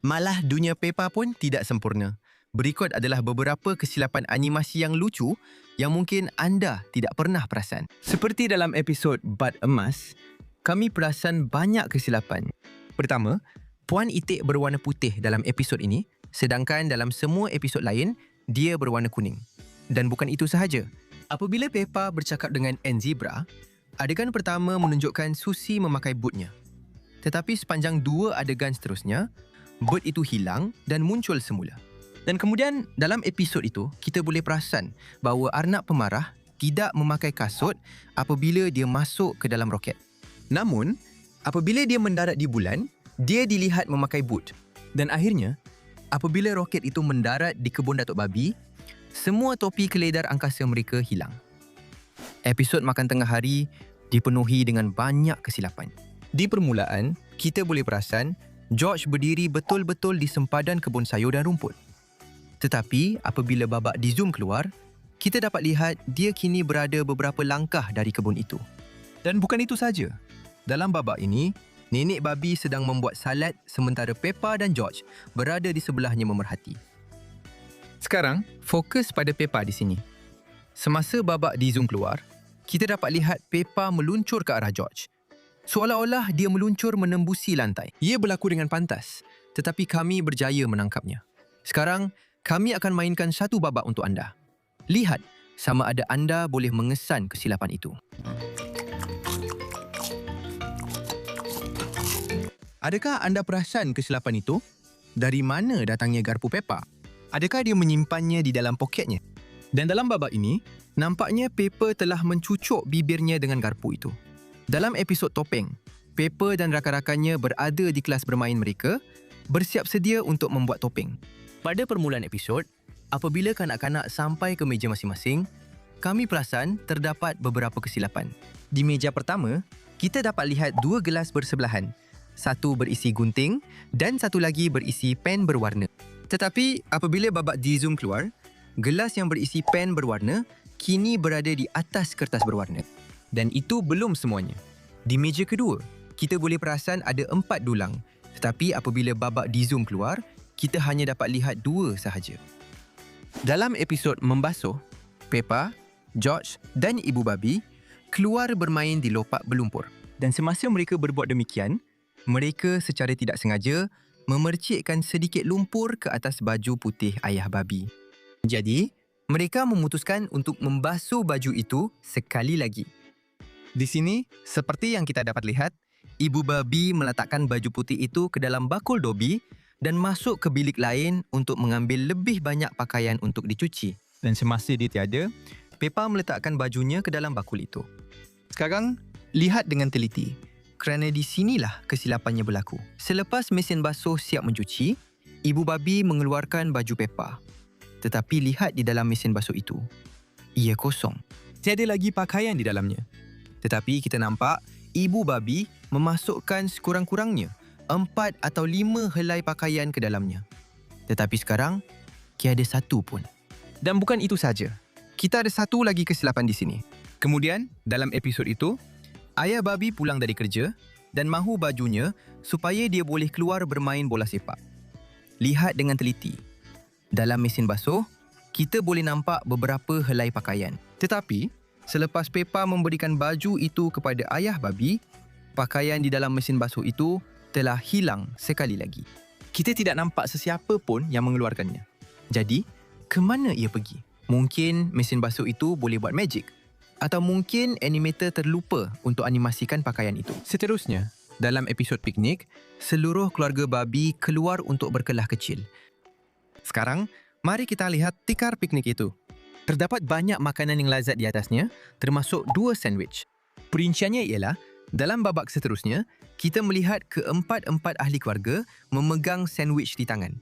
Malah dunia Peppa pun tidak sempurna. Berikut adalah beberapa kesilapan animasi yang lucu yang mungkin anda tidak pernah perasan. Seperti dalam episod Bad Emas, kami perasan banyak kesilapan. Pertama, Puan Itik berwarna putih dalam episod ini, sedangkan dalam semua episod lain, dia berwarna kuning. Dan bukan itu sahaja. Apabila Peppa bercakap dengan Ann Zebra, adegan pertama menunjukkan Susie memakai bootnya. Tetapi sepanjang 2 adegan seterusnya, boot itu hilang dan muncul semula. Dan kemudian dalam episod itu, kita boleh perasan bahawa Arnab Pemarah tidak memakai kasut apabila dia masuk ke dalam roket. Namun, apabila dia mendarat di bulan, dia dilihat memakai boot. Dan akhirnya, apabila roket itu mendarat di kebun Datuk Babi, semua topi keledar angkasa mereka hilang. Episod Makan Tengah Hari dipenuhi dengan banyak kesilapan. Di permulaan, kita boleh perasan George berdiri betul-betul di sempadan kebun sayur dan rumput. Tetapi apabila babak di zoom keluar, kita dapat lihat dia kini berada beberapa langkah dari kebun itu. Dan bukan itu saja. Dalam babak ini, Nenek Babi sedang membuat salad sementara Peppa dan George berada di sebelahnya memerhati. Sekarang, fokus pada Peppa di sini. Semasa babak di zoom keluar, kita dapat lihat Peppa meluncur ke arah George. Seolah-olah dia meluncur menembusi lantai. Ia berlaku dengan pantas, tetapi kami berjaya menangkapnya. Sekarang, kami akan mainkan satu babak untuk anda. Lihat sama ada anda boleh mengesan kesilapan itu. Adakah anda perasan kesilapan itu? Dari mana datangnya garpu Peppa? Adakah dia menyimpannya di dalam poketnya? Dan dalam babak ini, nampaknya Peppa telah mencucuk bibirnya dengan garpu itu. Dalam episod Topeng, Peppa dan rakan-rakannya berada di kelas bermain mereka, bersiap sedia untuk membuat topeng. Pada permulaan episod, apabila kanak-kanak sampai ke meja masing-masing, kami perasan terdapat beberapa kesilapan. Di meja pertama, kita dapat lihat 2 gelas bersebelahan. Satu berisi gunting dan satu lagi berisi pen berwarna. Tetapi apabila babak di-zoom keluar, gelas yang berisi pen berwarna kini berada di atas kertas berwarna. Dan itu belum semuanya. Di meja kedua, kita boleh perasan ada 4 dulang. Tetapi apabila babak di-zoom keluar, kita hanya dapat lihat 2 sahaja. Dalam episod Membasuh, Peppa, George dan Ibu Babi keluar bermain di lopak berlumpur. Dan semasa mereka berbuat demikian, mereka secara tidak sengaja memercikkan sedikit lumpur ke atas baju putih ayah babi. Jadi, mereka memutuskan untuk membasuh baju itu sekali lagi. Di sini, seperti yang kita dapat lihat, Ibu Babi meletakkan baju putih itu ke dalam bakul Dobby dan masuk ke bilik lain untuk mengambil lebih banyak pakaian untuk dicuci. Dan semasa dia tiada, Peppa meletakkan bajunya ke dalam bakul itu. Sekarang, lihat dengan teliti, kerana di sinilah kesilapannya berlaku. Selepas mesin basuh siap mencuci, Ibu Babi mengeluarkan baju Peppa. Tetapi lihat di dalam mesin basuh itu, ia kosong. Tiada lagi pakaian di dalamnya. Tetapi kita nampak Ibu Babi memasukkan sekurang-kurangnya 4 atau 5 helai pakaian ke dalamnya. Tetapi sekarang, tiada satu pun. Dan bukan itu saja. Kita ada satu lagi kesilapan di sini. Kemudian, dalam episod itu, ayah babi pulang dari kerja dan mahu bajunya supaya dia boleh keluar bermain bola sepak. Lihat dengan teliti. Dalam mesin basuh, kita boleh nampak beberapa helai pakaian. Tetapi, selepas Peppa memberikan baju itu kepada ayah babi, pakaian di dalam mesin basuh itu telah hilang sekali lagi. Kita tidak nampak sesiapa pun yang mengeluarkannya. Jadi, ke mana ia pergi? Mungkin mesin basuh itu boleh buat magic. Atau mungkin animator terlupa untuk animasikan pakaian itu. Seterusnya, dalam episod piknik, seluruh keluarga babi keluar untuk berkelah kecil. Sekarang, mari kita lihat tikar piknik itu. Terdapat banyak makanan yang lazat di atasnya, termasuk 2 sandwich. Perinciannya ialah, dalam babak seterusnya, kita melihat keempat-empat ahli keluarga memegang sandwich di tangan.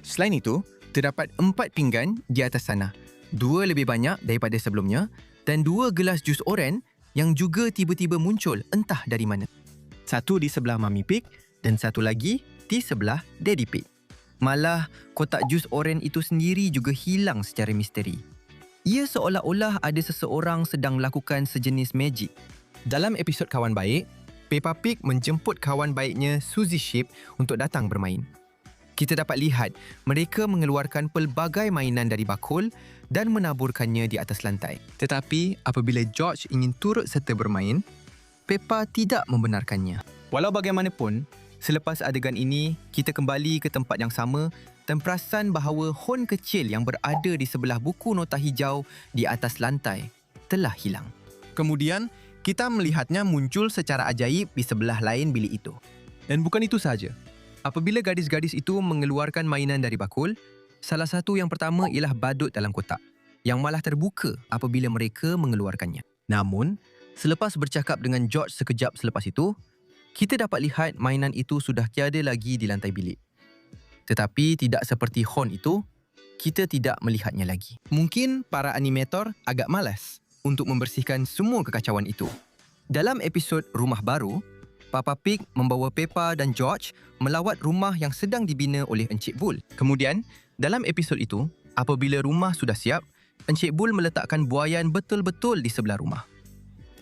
Selain itu, terdapat 4 pinggan di atas sana. 2 lebih banyak daripada sebelumnya dan 2 gelas jus oren yang juga tiba-tiba muncul entah dari mana. Satu di sebelah Mami Pig dan satu lagi di sebelah Daddy Pig. Malah, kotak jus oren itu sendiri juga hilang secara misteri. Ia seolah-olah ada seseorang sedang melakukan sejenis magic. Dalam episod Kawan Baik, Peppa Pig menjemput kawan baiknya Suzy Sheep untuk datang bermain. Kita dapat lihat mereka mengeluarkan pelbagai mainan dari bakul dan menaburkannya di atas lantai. Tetapi apabila George ingin turut serta bermain, Peppa tidak membenarkannya. Walau bagaimanapun, selepas adegan ini, kita kembali ke tempat yang sama dan perasan bahawa hon kecil yang berada di sebelah buku nota hijau di atas lantai telah hilang. Kemudian, kita melihatnya muncul secara ajaib di sebelah lain bilik itu. Dan bukan itu sahaja. Apabila gadis-gadis itu mengeluarkan mainan dari bakul, salah satu yang pertama ialah badut dalam kotak, yang malah terbuka apabila mereka mengeluarkannya. Namun, selepas bercakap dengan George sekejap selepas itu, kita dapat lihat mainan itu sudah tiada lagi di lantai bilik. Tetapi tidak seperti hon itu, kita tidak melihatnya lagi. Mungkin para animator agak malas untuk membersihkan semua kekacauan itu. Dalam episod Rumah Baru, Papa Pig membawa Peppa dan George melawat rumah yang sedang dibina oleh Encik Bull. Kemudian, dalam episod itu, apabila rumah sudah siap, Encik Bull meletakkan buaian betul-betul di sebelah rumah.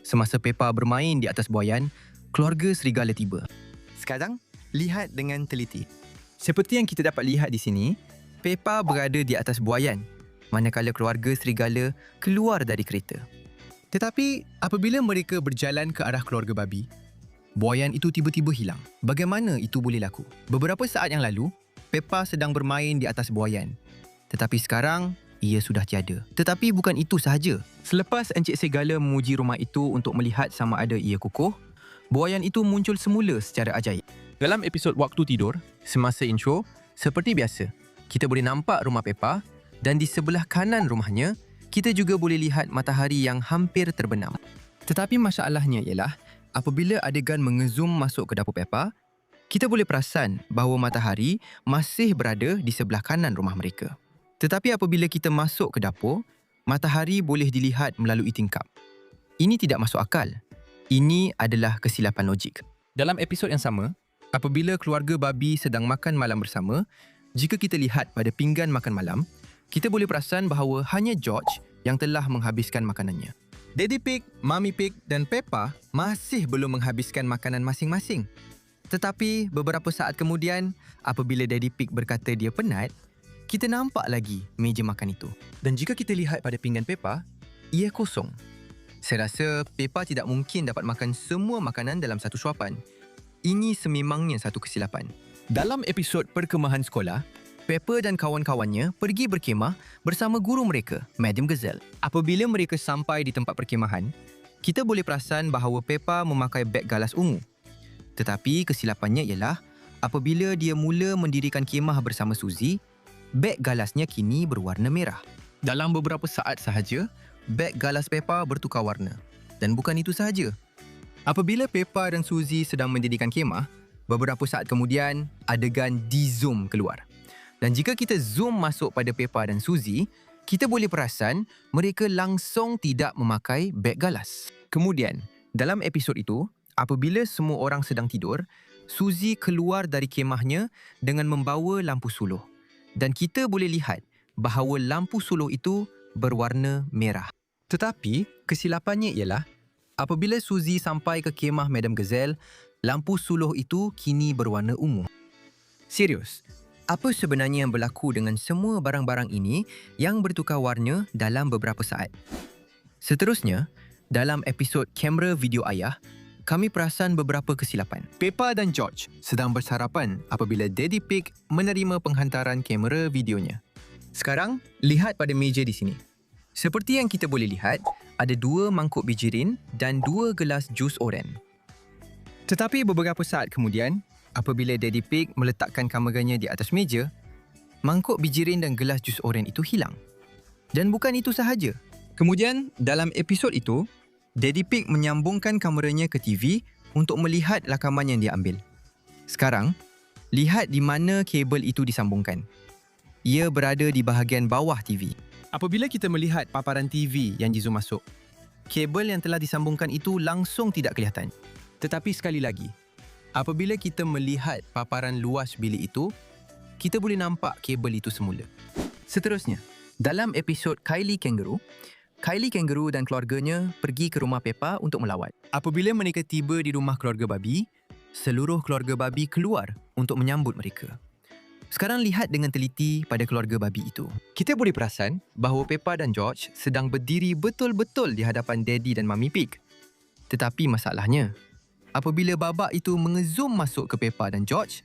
Semasa Peppa bermain di atas buaian, keluarga serigala tiba. Sekarang, lihat dengan teliti. Seperti yang kita dapat lihat di sini, Peppa berada di atas buaian, manakala keluarga serigala keluar dari kereta. Tetapi, apabila mereka berjalan ke arah keluarga babi, buaian itu tiba-tiba hilang. Bagaimana itu boleh laku? Beberapa saat yang lalu, Peppa sedang bermain di atas buaian. Tetapi sekarang, ia sudah tiada. Tetapi bukan itu sahaja. Selepas Encik Serigala memuji rumah itu untuk melihat sama ada ia kukuh, buaian itu muncul semula secara ajaib. Dalam episod Waktu Tidur, semasa intro, seperti biasa, kita boleh nampak rumah Peppa dan di sebelah kanan rumahnya, kita juga boleh lihat matahari yang hampir terbenam. Tetapi masalahnya ialah, apabila adegan mengezoom masuk ke dapur Peppa, kita boleh perasan bahawa matahari masih berada di sebelah kanan rumah mereka. Tetapi apabila kita masuk ke dapur, matahari boleh dilihat melalui tingkap. Ini tidak masuk akal. Ini adalah kesilapan logik. Dalam episod yang sama, apabila keluarga babi sedang makan malam bersama, jika kita lihat pada pinggan makan malam, kita boleh perasan bahawa hanya George yang telah menghabiskan makanannya. Daddy Pig, Mummy Pig dan Peppa masih belum menghabiskan makanan masing-masing. Tetapi beberapa saat kemudian, apabila Daddy Pig berkata dia penat, kita nampak lagi meja makan itu. Dan jika kita lihat pada pinggan Peppa, ia kosong. Saya rasa Peppa tidak mungkin dapat makan semua makanan dalam satu suapan. Ini sememangnya satu kesilapan. Dalam episod perkemahan sekolah, Peppa dan kawan-kawannya pergi berkemah bersama guru mereka, Madam Gazelle. Apabila mereka sampai di tempat perkemahan, kita boleh perasan bahawa Peppa memakai beg galas ungu. Tetapi kesilapannya ialah apabila dia mula mendirikan kemah bersama Suzy, beg galasnya kini berwarna merah. Dalam beberapa saat sahaja, beg galas Peppa bertukar warna. Dan bukan itu sahaja. Apabila Peppa dan Suzy sedang mendirikan kemah, beberapa saat kemudian, adegan di-zoom keluar. Dan jika kita zoom masuk pada Peppa dan Suzy, kita boleh perasan mereka langsung tidak memakai beg galas. Kemudian, dalam episod itu, apabila semua orang sedang tidur, Suzy keluar dari kemahnya dengan membawa lampu suluh. Dan kita boleh lihat bahawa lampu suluh itu berwarna merah. Tetapi, kesilapannya ialah apabila Suzy sampai ke kemah Madam Gazelle, lampu suluh itu kini berwarna ungu. Serius, apa sebenarnya yang berlaku dengan semua barang-barang ini yang bertukar warna dalam beberapa saat? Seterusnya, dalam episod Kamera Video Ayah, kami perasan beberapa kesilapan. Peppa dan George sedang bersarapan apabila Daddy Pig menerima penghantaran kamera videonya. Sekarang, lihat pada meja di sini. Seperti yang kita boleh lihat, ada 2 mangkuk bijirin dan 2 gelas jus oren. Tetapi beberapa saat kemudian, apabila Daddy Pig meletakkan kameranya di atas meja, mangkuk bijirin dan gelas jus oren itu hilang. Dan bukan itu sahaja. Kemudian, dalam episod itu, Daddy Pig menyambungkan kameranya ke TV untuk melihat rakaman yang dia ambil. Sekarang, lihat di mana kabel itu disambungkan. Ia berada di bahagian bawah TV. Apabila kita melihat paparan TV yang di-zoom masuk, kabel yang telah disambungkan itu langsung tidak kelihatan. Tetapi sekali lagi, apabila kita melihat paparan luas bilik itu, kita boleh nampak kabel itu semula. Seterusnya, dalam episod Kylie Kangaroo dan keluarganya pergi ke rumah Peppa untuk melawat. Apabila mereka tiba di rumah keluarga babi, seluruh keluarga babi keluar untuk menyambut mereka. Sekarang lihat dengan teliti pada keluarga babi itu. Kita boleh perasan bahawa Peppa dan George sedang berdiri betul-betul di hadapan Daddy dan Mummy Pig. Tetapi masalahnya, apabila babak itu mengezoom masuk ke Peppa dan George,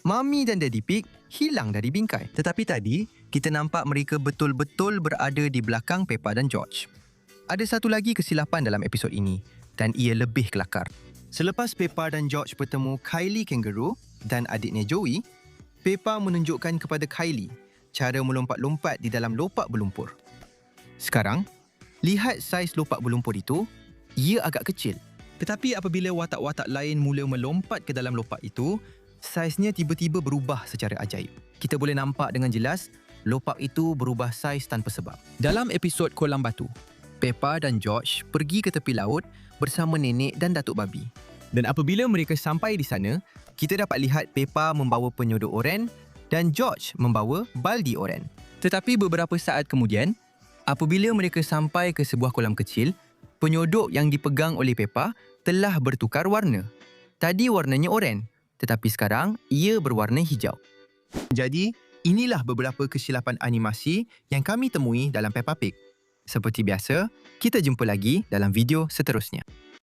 Mummy dan Daddy Pig hilang dari bingkai. Tetapi tadi, kita nampak mereka betul-betul berada di belakang Peppa dan George. Ada satu lagi kesilapan dalam episod ini dan ia lebih kelakar. Selepas Peppa dan George bertemu Kylie Kangaroo dan adiknya Joey, Peppa menunjukkan kepada Kylie cara melompat-lompat di dalam lopak berlumpur. Sekarang, lihat saiz lopak berlumpur itu, ia agak kecil. Tetapi apabila watak-watak lain mula melompat ke dalam lopak itu, saiznya tiba-tiba berubah secara ajaib. Kita boleh nampak dengan jelas, lopak itu berubah saiz tanpa sebab. Dalam episod Kolam Batu, Peppa dan George pergi ke tepi laut bersama nenek dan datuk babi. Dan apabila mereka sampai di sana, kita dapat lihat Peppa membawa penyodok oren dan George membawa baldi oren. Tetapi beberapa saat kemudian, apabila mereka sampai ke sebuah kolam kecil, penyodok yang dipegang oleh Peppa telah bertukar warna. Tadi warnanya oren, tetapi sekarang ia berwarna hijau. Jadi, inilah beberapa kesilapan animasi yang kami temui dalam Peppa Pig. Seperti biasa, kita jumpa lagi dalam video seterusnya.